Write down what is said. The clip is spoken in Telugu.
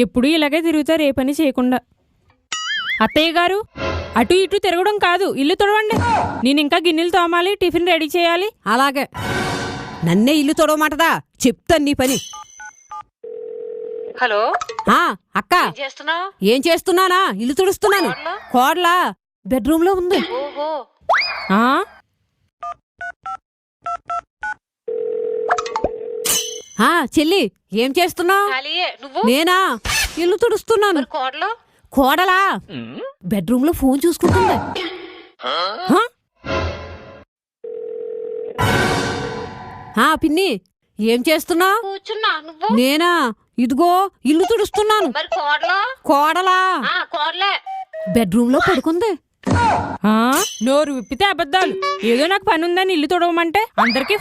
ఎప్పుడు ఇలాగే తిరుగుతారు ఏ పని చేయకుండా. అత్తయ్య గారు, అటు ఇటు తిరగడం కాదు, ఇల్లు తుడవండి. నేను ఇంకా గిన్నెలు తోమాలి, టిఫిన్ రెడీ చేయాలి. అలాగే. నన్నే ఇల్లు తొడవమాటదా? చెప్తాను నీ పని. హలో అక్క, ఏం చేస్తున్నానా? ఇల్లు తుడుస్తున్నాను. కోడలా బెడ్రూమ్ లో ఉంది. చెల్లి, ఏం చేస్తున్నావు? నేనా? ఇల్లు తుడుస్తున్నాను. కోడలా బెడ్రూమ్ లో ఫోన్ చూసుకుంటుంది. పిన్ని, ఏం చేస్తున్నావు? నేనా? ఇదిగో ఇల్లు తుడుస్తున్నాను. కోడలా బెడ్రూమ్ లో పడుకుంది. నోరు విప్పితే అబద్ధాలు. ఏదో నాకు పని ఉందని ఇల్లు తుడవమంటే అందరికీ